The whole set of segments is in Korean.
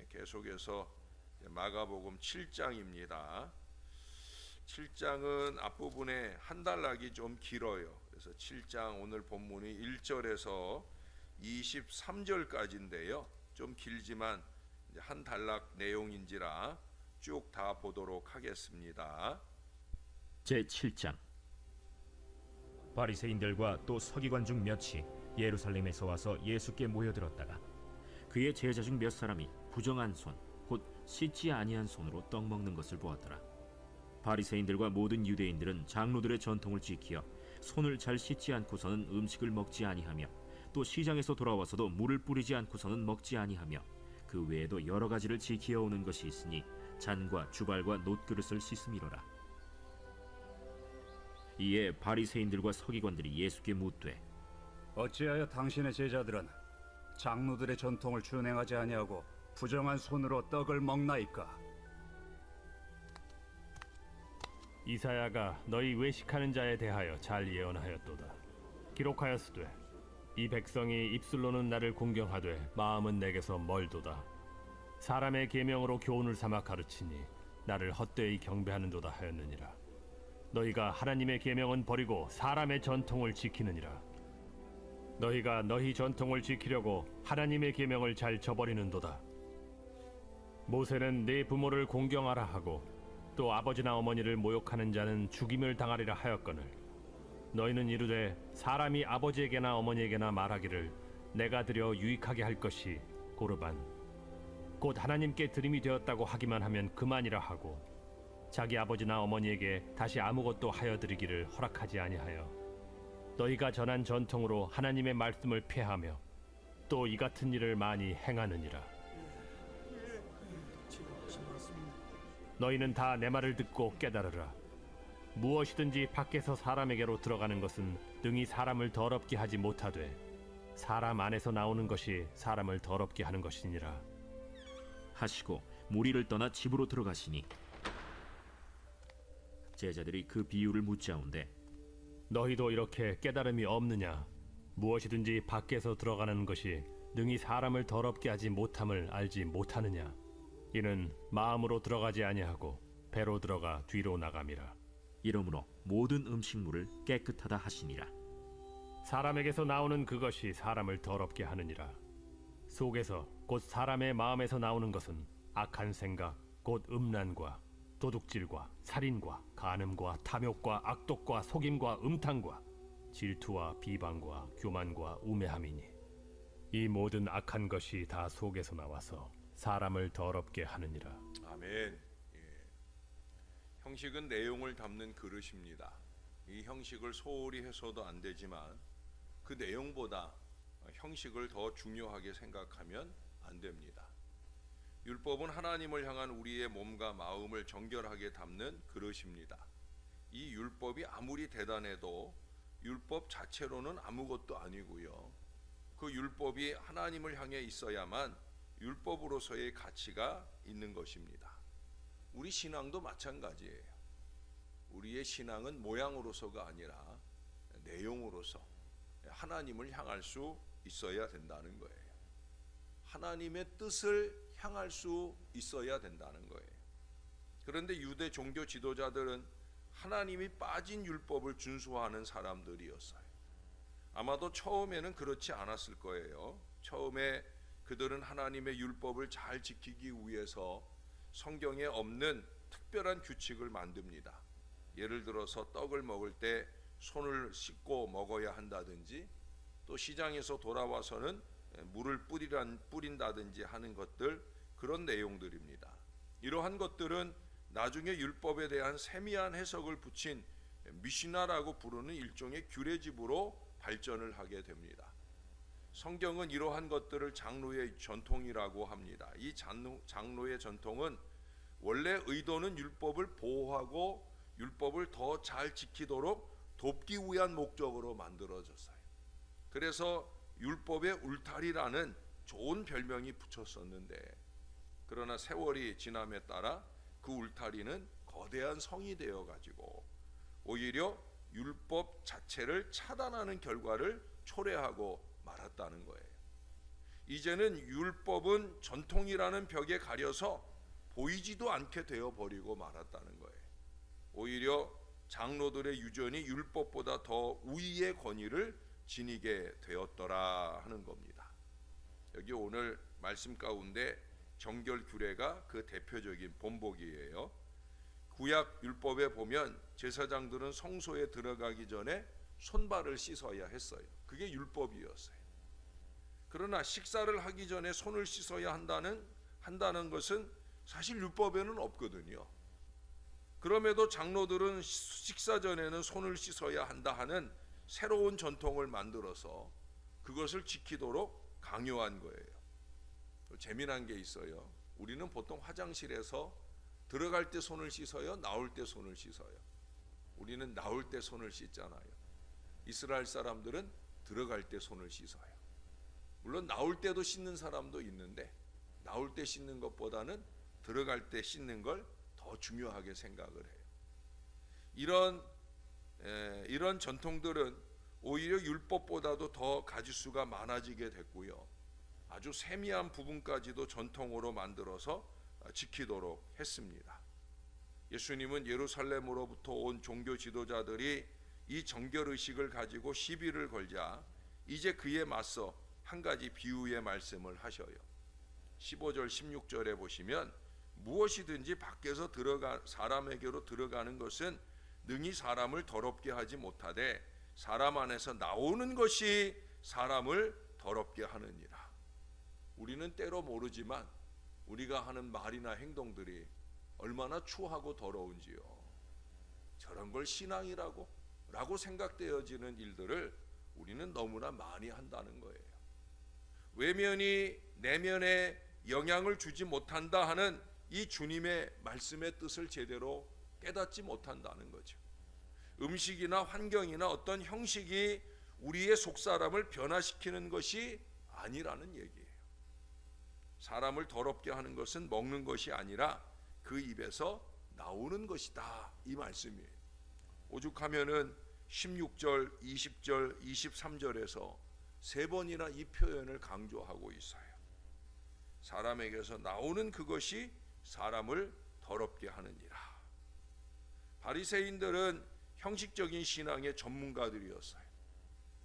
계속해서 마가복음 7장입니다. 7장은 앞부분에 한 단락이 좀 길어요. 그래서 7장 오늘 본문이 1절에서 23절까지인데요. 좀 길지만 이제 한 단락 내용인지라 쭉 다 보도록 하겠습니다. 제7장. 바리새인들과 또 서기관 중 몇이 예루살렘에서 와서 예수께 모여들었다가 그의 제자 중 몇 사람이 부정한 손, 곧 씻지 아니한 손으로 떡 먹는 것을 보았더라. 바리새인들과 모든 유대인들은 장로들의 전통을 지키어 손을 잘 씻지 않고서는 음식을 먹지 아니하며 또 시장에서 돌아와서도 물을 뿌리지 않고서는 먹지 아니하며 그 외에도 여러 가지를 지키어 오는 것이 있으니 잔과 주발과 놋그릇을 씻음이로라. 이에 바리새인들과 서기관들이 예수께 묻되 어찌하여 당신의 제자들은 장로들의 전통을 준행하지 아니하고 부정한 손으로 떡을 먹나이까? 이사야가 너희 외식하는 자에 대하여 잘 예언하였도다. 기록하였으되 이 백성이 입술로는 나를 공경하되 마음은 내게서 멀도다. 사람의 계명으로 교훈을 삼아 가르치니 나를 헛되이 경배하는도다 하였느니라. 너희가 하나님의 계명은 버리고 사람의 전통을 지키느니라. 너희가 너희 전통을 지키려고 하나님의 계명을 잘 저버리는도다. 모세는 네 부모를 공경하라 하고 또 아버지나 어머니를 모욕하는 자는 죽임을 당하리라 하였거늘 너희는 이르되 사람이 아버지에게나 어머니에게나 말하기를 내가 드려 유익하게 할 것이 고르반 곧 하나님께 드림이 되었다고 하기만 하면 그만이라 하고 자기 아버지나 어머니에게 다시 아무것도 하여 드리기를 허락하지 아니하여 너희가 전한 전통으로 하나님의 말씀을 폐하며 또 이 같은 일을 많이 행하느니라. 너희는 다 내 말을 듣고 깨달으라. 무엇이든지 밖에서 사람에게로 들어가는 것은 능히 사람을 더럽게 하지 못하되 사람 안에서 나오는 것이 사람을 더럽게 하는 것이니라 하시고 무리를 떠나 집으로 들어가시니 제자들이 그 비유를 묻자온데 너희도 이렇게 깨달음이 없느냐? 무엇이든지 밖에서 들어가는 것이 능히 사람을 더럽게 하지 못함을 알지 못하느냐? 이는 마음으로 들어가지 아니하고 배로 들어가 뒤로 나감이라. 이러므로 모든 음식물을 깨끗하다 하시니라. 사람에게서 나오는 그것이 사람을 더럽게 하느니라. 속에서 곧 사람의 마음에서 나오는 것은 악한 생각 곧 음란과 도둑질과 살인과 간음과 탐욕과 악독과 속임과 음탕과 질투와 비방과 교만과 우매함이니 이 모든 악한 것이 다 속에서 나와서 사람을 더럽게 하느니라. 아멘. 예. 형식은 내용을 담는 그릇입니다. 이 형식을 소홀히 해서도 안 되지만 그 내용보다 형식을 더 중요하게 생각하면 안 됩니다. 율법은 하나님을 향한 우리의 몸과 마음을 정결하게 담는 그릇입니다. 이 율법이 아무리 대단해도 율법 자체로는 아무것도 아니고요. 그 율법이 하나님을 향해 있어야만 율법으로서의 가치가 있는 것입니다. 우리 신앙도 마찬가지예요. 우리의 신앙은 모양으로서가 아니라 내용으로서 하나님을 향할 수 있어야 된다는 거예요. 하나님의 뜻을 향할 수 있어야 된다는 거예요. 그런데 유대 종교 지도자들은 하나님이 빠진 율법을 준수하는 사람들이었어요. 아마도 처음에는 그렇지 않았을 거예요. 처음에 그들은 하나님의 율법을 잘 지키기 위해서 성경에 없는 특별한 규칙을 만듭니다. 예를 들어서 떡을 먹을 때 손을 씻고 먹어야 한다든지 또 시장에서 돌아와서는 물을 뿌린다든지 하는 것들, 그런 내용들입니다. 이러한 것들은 나중에 율법에 대한 세미한 해석을 붙인 미시나라고 부르는 일종의 규례집으로 발전을 하게 됩니다. 성경은 이러한 것들을 장로의 전통이라고 합니다. 이 장로의 전통은 원래 의도는 율법을 보호하고 율법을 더 잘 지키도록 돕기 위한 목적으로 만들어졌어요. 그래서 율법의 울타리라는 좋은 별명이 붙였었는데, 그러나 세월이 지남에 따라 그 울타리는 거대한 성이 되어 가지고 오히려 율법 자체를 차단하는 결과를 초래하고 말았다는 거예요. 이제는 율법은 전통이라는 벽에 가려서 보이지도 않게 되어 버리고 말았다는 거예요. 오히려 장로들의 유전이 율법보다 더 우위의 권위를 지니게 되었더라 하는 겁니다. 여기 오늘 말씀 가운데 정결 규례가 그 대표적인 본보기예요. 구약 율법에 보면 제사장들은 성소에 들어가기 전에 손발을 씻어야 했어요. 그게 율법이었어요. 그러나 식사를 하기 전에 손을 씻어야 한다는 것은 사실 율법에는 없거든요. 그럼에도 장로들은 식사 전에는 손을 씻어야 한다 하는 새로운 전통을 만들어서 그것을 지키도록 강요한 거예요. 재미난 게 있어요. 우리는 보통 화장실에서 들어갈 때 손을 씻어요, 나올 때 손을 씻어요. 우리는 나올 때 손을 씻잖아요. 이스라엘 사람들은 들어갈 때 손을 씻어요. 물론 나올 때도 씻는 사람도 있는데 나올 때 씻는 것보다는 들어갈 때 씻는 걸 더 중요하게 생각을 해요. 이런 전통들은 오히려 율법보다도 더 가지수가 많아지게 됐고요. 아주 세미한 부분까지도 전통으로 만들어서 지키도록 했습니다. 예수님은 예루살렘으로부터 온 종교 지도자들이 이 정결의식을 가지고 시비를 걸자 이제 그에 맞서 한 가지 비유의 말씀을 하셔요. 15절 16절에 보시면 무엇이든지 밖에서 사람에게로 들어가는 것은 능히 사람을 더럽게 하지 못하되 사람 안에서 나오는 것이 사람을 더럽게 하느니라. 우리는 때로 모르지만 우리가 하는 말이나 행동들이 얼마나 추하고 더러운지요. 저런 걸 신앙이라고 생각되어지는 일들을 우리는 너무나 많이 한다는 거예요. 외면이 내면에 영향을 주지 못한다 하는 이 주님의 말씀의 뜻을 제대로 깨닫지 못한다는 거죠. 음식이나 환경이나 어떤 형식이 우리의 속사람을 변화시키는 것이 아니라는 얘기예요. 사람을 더럽게 하는 것은 먹는 것이 아니라 그 입에서 나오는 것이다, 이 말씀이에요. 오죽하면은 16절, 20절, 23절에서 세 번이나 이 표현을 강조하고 있어요. 사람에게서 나오는 그것이 사람을 더럽게 하느니라. 바리새인들은 형식적인 신앙의 전문가들이었어요.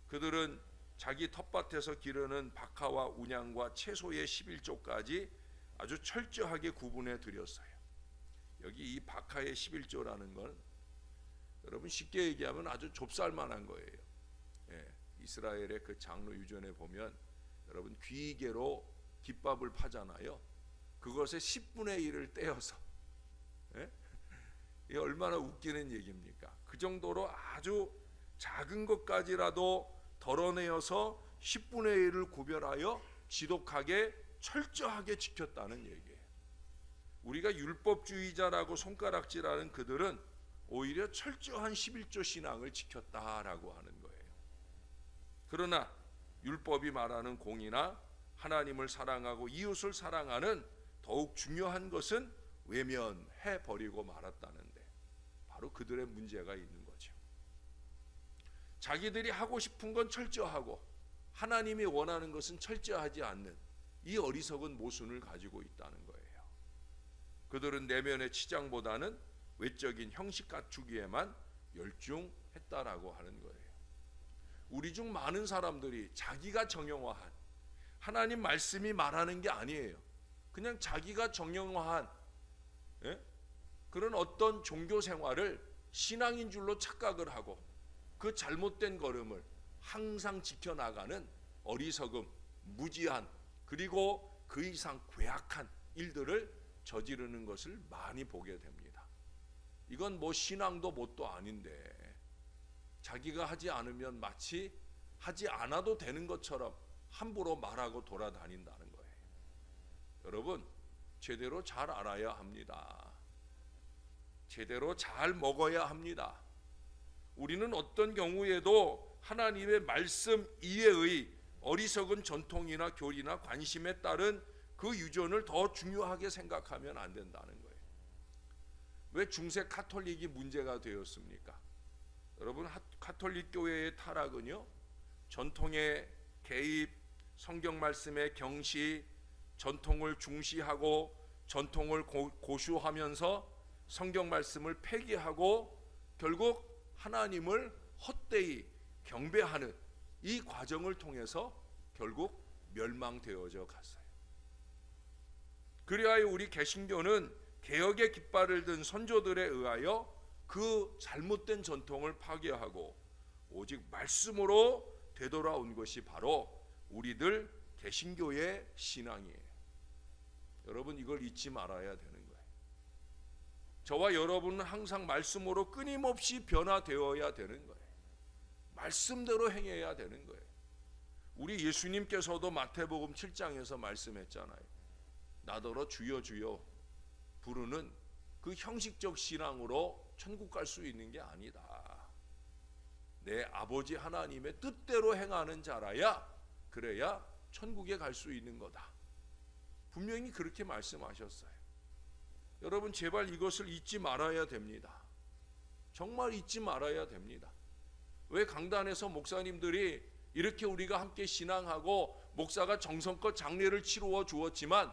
그들은 자기 텃밭에서 기르는 박하와 운양과 채소의 11조까지 아주 철저하게 구분해 드렸어요. 여기 이 박하의 11조라는 건 여러분 쉽게 얘기하면 아주 좁쌀만한 거예요. 이스라엘의 그 장로 유전에 보면 여러분 귀개로 깃밥을 파잖아요. 그것의 10분의 1을 떼어서, 이게 얼마나 웃기는 얘기입니까? 그 정도로 아주 작은 것까지라도 덜어내어서 10분의 1을 구별하여 지독하게 철저하게 지켰다는 얘기예요. 우리가 율법주의자라고 손가락질하는 그들은 오히려 철저한 11조 신앙을 지켰다라고 하는 거예요. 그러나 율법이 말하는 공의나 하나님을 사랑하고 이웃을 사랑하는 더욱 중요한 것은 외면해 버리고 말았다는데 바로 그들의 문제가 있는 거죠. 자기들이 하고 싶은 건 철저하고 하나님이 원하는 것은 철저하지 않는 이 어리석은 모순을 가지고 있다는 거예요. 그들은 내면의 치장보다는 외적인 형식 갖추기에만 열중했다라고 하는 거예요. 우리 중 많은 사람들이 자기가 정형화한 하나님 말씀이 말하는 게 아니에요. 그냥 자기가 정형화한 그런 어떤 종교 생활을 신앙인 줄로 착각을 하고 그 잘못된 걸음을 항상 지켜나가는 어리석음, 무지한 그리고 그 이상 괴악한 일들을 저지르는 것을 많이 보게 됩니다. 이건 뭐 신앙도 뭣도 아닌데 자기가 하지 않으면 마치 하지 않아도 되는 것처럼 함부로 말하고 돌아다닌다는 거예요. 여러분, 제대로 잘 알아야 합니다. 제대로 잘 먹어야 합니다. 우리는 어떤 경우에도 하나님의 말씀 이외의 어리석은 전통이나 교리나 관심에 따른 그 유전을 더 중요하게 생각하면 안 된다는 거예요. 왜 중세 카톨릭이 문제가 되었습니까? 여러분, 카톨릭 교회의 타락은요, 전통의 개입, 성경 말씀의 경시, 전통을 중시하고 전통을 고수하면서 성경 말씀을 폐기하고 결국 하나님을 헛되이 경배하는 이 과정을 통해서 결국 멸망되어져 갔어요. 그리하여 우리 개신교는 개혁의 깃발을 든 선조들에 의하여 그 잘못된 전통을 파괴하고 오직 말씀으로 되돌아온 것이 바로 우리들 개신교의 신앙이에요. 여러분, 이걸 잊지 말아야 되는 거예요. 저와 여러분은 항상 말씀으로 끊임없이 변화되어야 되는 거예요. 말씀대로 행해야 되는 거예요. 우리 예수님께서도 마태복음 7장에서 말씀했잖아요. 나더러 주여 주여 부르는 그 형식적 신앙으로 천국 갈 수 있는 게 아니다. 내 아버지 하나님의 뜻대로 행하는 자라야 그래야 천국에 갈 수 있는 거다. 분명히 그렇게 말씀하셨어요. 여러분, 제발 이것을 잊지 말아야 됩니다. 정말 잊지 말아야 됩니다. 왜 강단에서 목사님들이 이렇게 우리가 함께 신앙하고 목사가 정성껏 장례를 치루어 주었지만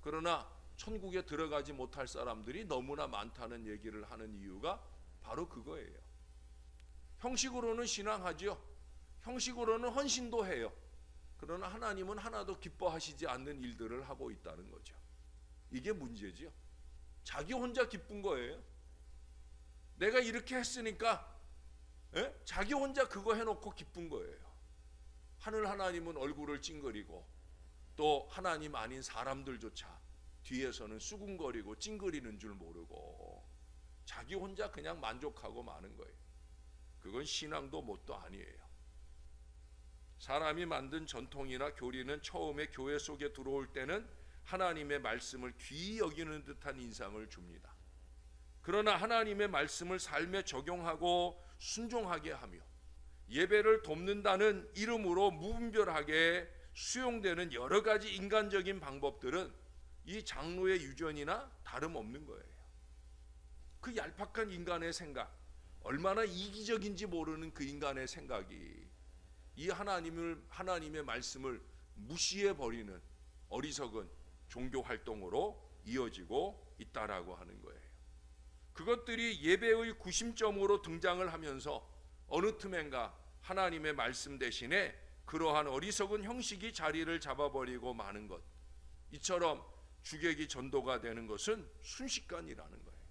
그러나 천국에 들어가지 못할 사람들이 너무나 많다는 얘기를 하는 이유가 바로 그거예요. 형식으로는 신앙하죠. 형식으로는 헌신도 해요. 그러나 하나님은 하나도 기뻐하시지 않는 일들을 하고 있다는 거죠. 이게 문제죠. 자기 혼자 기쁜 거예요. 내가 이렇게 했으니까 자기 혼자 그거 해놓고 기쁜 거예요. 하늘 하나님은 얼굴을 찡그리고 또 하나님 아닌 사람들조차 뒤에서는 수군거리고 찡그리는 줄 모르고 자기 혼자 그냥 만족하고 마는 거예요. 그건 신앙도 뭣도 아니에요. 사람이 만든 전통이나 교리는 처음에 교회 속에 들어올 때는 하나님의 말씀을 귀히 여기는 듯한 인상을 줍니다. 그러나 하나님의 말씀을 삶에 적용하고 순종하게 하며 예배를 돕는다는 이름으로 무분별하게 수용되는 여러 가지 인간적인 방법들은 이 장로의 유전이나 다름없는 거예요. 그 얄팍한 인간의 생각, 얼마나 이기적인지 모르는 그 인간의 생각이 이 하나님의 말씀을 무시해 버리는 어리석은 종교 활동으로 이어지고 있다라고 하는 거예요. 그것들이 예배의 구심점으로 등장을 하면서 어느 틈엔가 하나님의 말씀 대신에 그러한 어리석은 형식이 자리를 잡아버리고 마는 것, 이처럼 주객이 전도가 되는 것은 순식간이라는 거예요.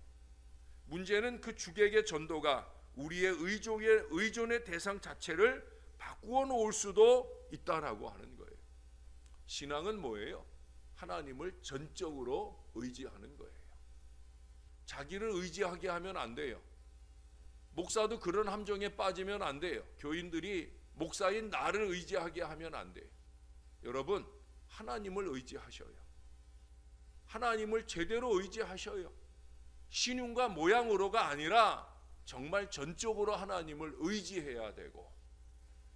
문제는 그 주객의 전도가 우리의 의존의 대상 자체를 바꾸어 놓을 수도 있다라고 하는 거예요. 신앙은 뭐예요? 하나님을 전적으로 의지하는 거예요. 자기를 의지하게 하면 안 돼요. 목사도 그런 함정에 빠지면 안 돼요. 교인들이 목사인 나를 의지하게 하면 안 돼요. 여러분, 하나님을 의지하셔요. 하나님을 제대로 의지하셔요. 신용과 모양으로가 아니라 정말 전적으로 하나님을 의지해야 되고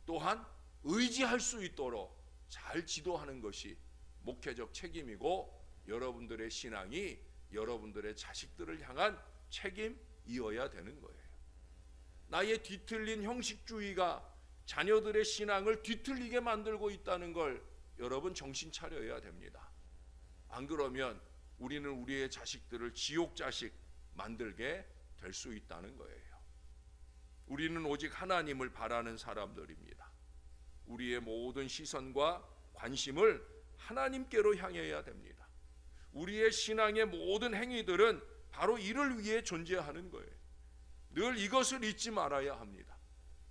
또한 의지할 수 있도록 잘 지도하는 것이 목회적 책임이고 여러분들의 신앙이 여러분들의 자식들을 향한 책임이어야 되는 거예요. 나의 뒤틀린 형식주의가 자녀들의 신앙을 뒤틀리게 만들고 있다는 걸 여러분 정신 차려야 됩니다. 안 그러면 우리는 우리의 자식들을 지옥 자식 만들게 될 수 있다는 거예요. 우리는 오직 하나님을 바라는 사람들입니다. 우리의 모든 시선과 관심을 하나님께로 향해야 됩니다. 우리의 신앙의 모든 행위들은 바로 이를 위해 존재하는 거예요. 늘 이것을 잊지 말아야 합니다.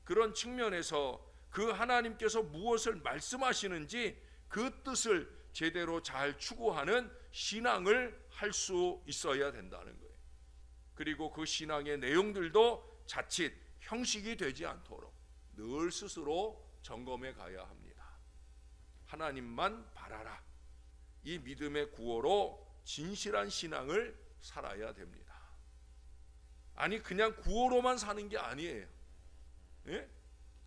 그런 측면에서 그 하나님께서 무엇을 말씀하시는지 그 뜻을 제대로 잘 추구하는 신앙을 할 수 있어야 된다는 거예요. 그리고 그 신앙의 내용들도 자칫 형식이 되지 않도록 늘 스스로 점검해 가야 합니다. 하나님만 바라라. 이 믿음의 구호로 진실한 신앙을 살아야 됩니다. 아니 그냥 구호로만 사는 게 아니에요. 예?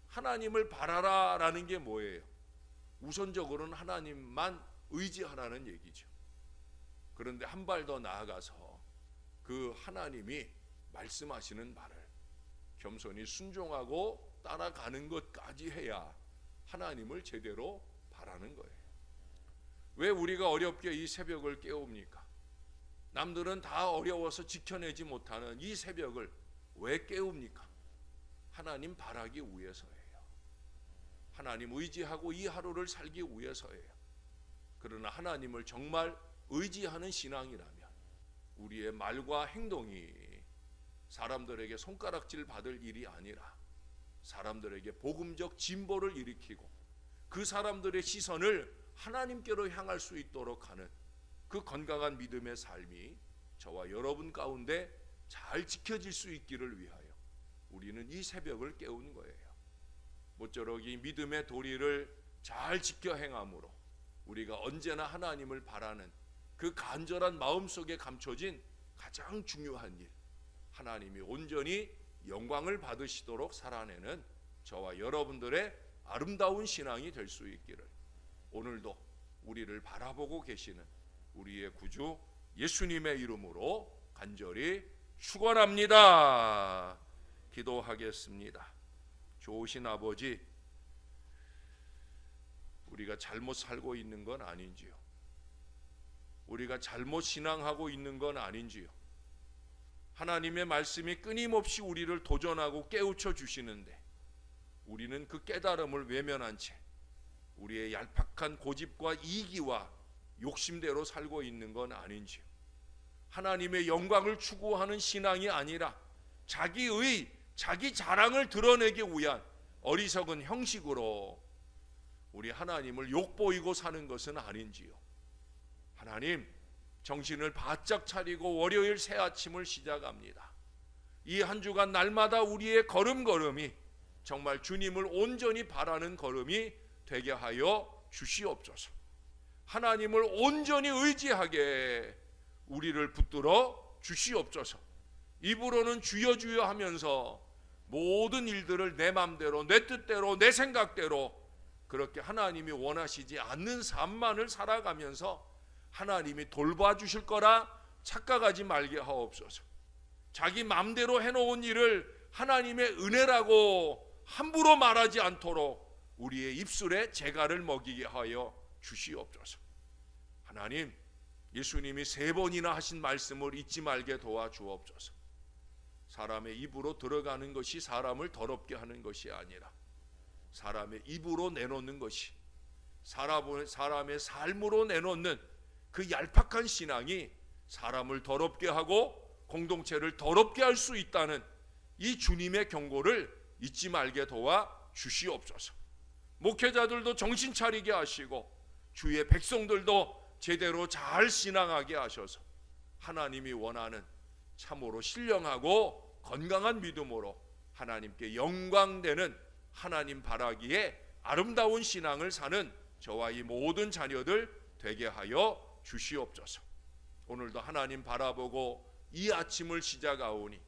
하나님을 바라라 라는 게 뭐예요? 우선적으로는 하나님만 의지하라는 얘기죠. 그런데 한 발 더 나아가서 그 하나님이 말씀하시는 말을 겸손히 순종하고 따라가는 것까지 해야 하나님을 제대로 바라는 거예요. 왜 우리가 어렵게 이 새벽을 깨웁니까? 남들은 다 어려워서 지켜내지 못하는 이 새벽을 왜 깨웁니까? 하나님 바라기 위해서예요. 하나님 의지하고 이 하루를 살기 위해서예요. 그러나 하나님을 정말 의지하는 신앙이라면 우리의 말과 행동이 사람들에게 손가락질 받을 일이 아니라 사람들에게 복음적 진보를 일으키고 그 사람들의 시선을 하나님께로 향할 수 있도록 하는 그 건강한 믿음의 삶이 저와 여러분 가운데 잘 지켜질 수 있기를 위하여 우리는 이 새벽을 깨우는 거예요. 모쪼록 이 믿음의 도리를 잘 지켜 행함으로 우리가 언제나 하나님을 바라는 그 간절한 마음 속에 감춰진 가장 중요한 일, 하나님이 온전히 영광을 받으시도록 살아내는 저와 여러분들의 아름다운 신앙이 될 수 있기를 오늘도 우리를 바라보고 계시는 우리의 구주 예수님의 이름으로 간절히 축원합니다. 기도하겠습니다. 좋으신 아버지, 우리가 잘못 살고 있는 건 아닌지요? 우리가 잘못 신앙하고 있는 건 아닌지요? 하나님의 말씀이 끊임없이 우리를 도전하고 깨우쳐 주시는데 우리는 그 깨달음을 외면한 채 우리의 얄팍한 고집과 이기와 욕심대로 살고 있는 건 아닌지요? 하나님의 영광을 추구하는 신앙이 아니라 자기 자랑을 드러내기 위한 어리석은 형식으로 우리 하나님을 욕보이고 사는 것은 아닌지요? 하나님, 정신을 바짝 차리고 월요일 새 아침을 시작합니다. 이 한 주간 날마다 우리의 걸음걸음이 정말 주님을 온전히 바라는 걸음이 되게 하여 주시옵소서. 하나님을 온전히 의지하게 우리를 붙들어 주시옵소서. 입으로는 주여 주여 하면서 모든 일들을 내 맘대로, 내 뜻대로, 내 생각대로 그렇게 하나님이 원하시지 않는 삶만을 살아가면서 하나님이 돌봐주실 거라 착각하지 말게 하옵소서. 자기 맘대로 해놓은 일을 하나님의 은혜라고 함부로 말하지 않도록 우리의 입술에 재갈을 먹이게 하여 주시옵소서. 하나님, 예수님이 3번이나 하신 말씀을 잊지 말게 도와주옵소서. 사람의 입으로 들어가는 것이 사람을 더럽게 하는 것이 아니라 사람의 입으로 내놓는 것이 사람의 삶으로 내놓는 그 얄팍한 신앙이 사람을 더럽게 하고 공동체를 더럽게 할 수 있다는 이 주님의 경고를 잊지 말게 도와 주시옵소서. 목회자들도 정신 차리게 하시고 주의 백성들도 제대로 잘 신앙하게 하셔서 하나님이 원하는 참으로 신령하고 건강한 믿음으로 하나님께 영광되는 하나님 바라기에 아름다운 신앙을 사는 저와 이 모든 자녀들 되게 하여 주시옵소서. 오늘도 하나님 바라보고 이 아침을 시작하오니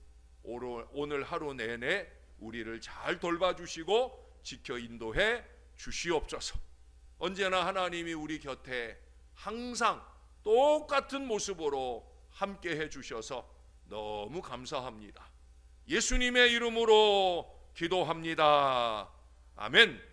오늘 하루 내내 우리를 잘 돌봐주시고 지켜 인도해 주시옵소서. 언제나 하나님이 우리 곁에 항상 똑같은 모습으로 함께 해주셔서 너무 감사합니다. 예수님의 이름으로 기도합니다. 아멘.